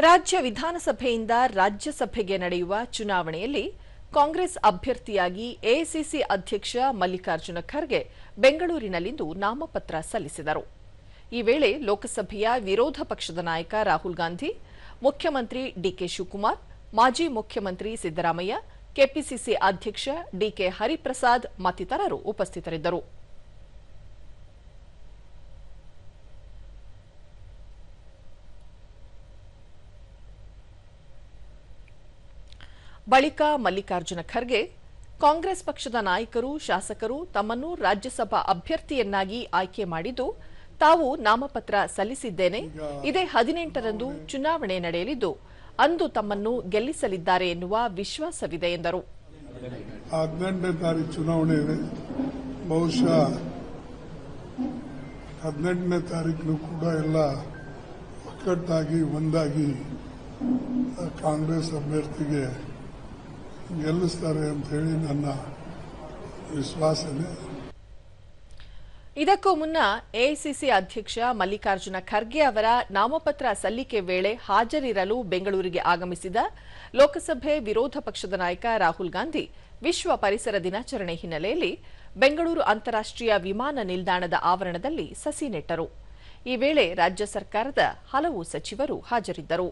ರಾಜ್ಯ ವಿಧಾನಸಭೆಯಿಂದ ರಾಜ್ಯಸಭೆಗೆ ನಡೆಯುವ ಚುನಾವಣೆಯಲ್ಲಿ ಕಾಂಗ್ರೆಸ್ ಅಭ್ಯರ್ಥಿಯಾಗಿ ಎಐಸಿಸಿ ಅಧ್ಯಕ್ಷ ಮಲ್ಲಿಕಾರ್ಜುನ ಖರ್ಗೆ ಬೆಂಗಳೂರಿನಲ್ಲಿಂದು ನಾಮಪತ್ರ ಸಲ್ಲಿಸಿದರು. ಈ ವೇಳೆ ಲೋಕಸಭೆಯ ವಿರೋಧ ಪಕ್ಷದ ನಾಯಕ ರಾಹುಲ್ ಗಾಂಧಿ, ಮುಖ್ಯಮಂತ್ರಿ ಡಿಕೆ ಶಿವಕುಮಾರ್, ಮಾಜಿ ಮುಖ್ಯಮಂತ್ರಿ ಸಿದ್ದರಾಮಯ್ಯ, ಕೆಪಿಸಿಸಿ ಅಧ್ಯಕ್ಷ ಡಿಕೆ ಹರಿಪ್ರಸಾದ್ ಮತ್ತಿತರರು ಉಪಸ್ಥಿತರಿದ್ದರು. ಬಳಿಕ ಮಲ್ಲಿಕಾರ್ಜುನ ಖರ್ಗೆ, ಕಾಂಗ್ರೆಸ್ ಪಕ್ಷದ ನಾಯಕರು, ಶಾಸಕರು ತಮ್ಮನ್ನು ರಾಜ್ಯಸಭಾ ಅಭ್ಯರ್ಥಿಯನ್ನಾಗಿ ಆಯ್ಕೆ ಮಾಡಿದ್ದು, ತಾವು ನಾಮಪತ್ರ ಸಲ್ಲಿಸಿದ್ದೇನೆ. ಇದೇ 18ರಂದು ಚುನಾವಣೆ ನಡೆಯಲಿದ್ದು, ಅಂದು ತಮ್ಮನ್ನು ಗೆಲ್ಲಿಸಲಿದ್ದಾರೆ ಎನ್ನುವ ವಿಶ್ವಾಸವಿದೆ ಎಂದರು. 18ನೇ ತಾರೀಕು ಚುನಾವಣೆ ಇದೆ. ಬಹುಶಃ 18ನೇ ತಾರೀಕು ಕೂಡ ಎಲ್ಲ ಒಕ್ಕಟ್ಟಾಗಿ ಒಂದಾಗಿ ಕಾಂಗ್ರೆಸ್ ಅಭ್ಯರ್ಥಿಗೆ ಗೆಲ್ಲಿಸ್ತಾರೆ ಅಂತ ಹೇಳಿ ನನ್ನ ವಿಶ್ವಾಸ ಇದೆ. ಇದಕ್ಕೂ ಮುನ್ನ ಎಐಸಿಸಿ ಅಧ್ಯಕ್ಷ ಮಲ್ಲಿಕಾರ್ಜುನ ಖರ್ಗೆ ಅವರ ನಾಮಪತ್ರ ಸಲ್ಲಿಕೆ ವೇಳೆ ಹಾಜರಿರಲು ಬೆಂಗಳೂರಿಗೆ ಆಗಮಿಸಿದ ಲೋಕಸಭೆ ವಿರೋಧ ಪಕ್ಷದ ನಾಯಕ ರಾಹುಲ್ ಗಾಂಧಿ ವಿಶ್ವ ಪರಿಸರ ದಿನಾಚರಣೆ ಹಿನ್ನೆಲೆಯಲ್ಲಿ ಬೆಂಗಳೂರು ಅಂತಾರಾಷ್ಟ್ರೀಯ ವಿಮಾನ ನಿಲ್ದಾಣದ ಆವರಣದಲ್ಲಿ ಸಸಿ ನೆಟ್ಟರು. ಈ ವೇಳೆ ರಾಜ್ಯ ಸರ್ಕಾರದ ಹಲವು ಸಚಿವರು ಹಾಜರಿದ್ದರು.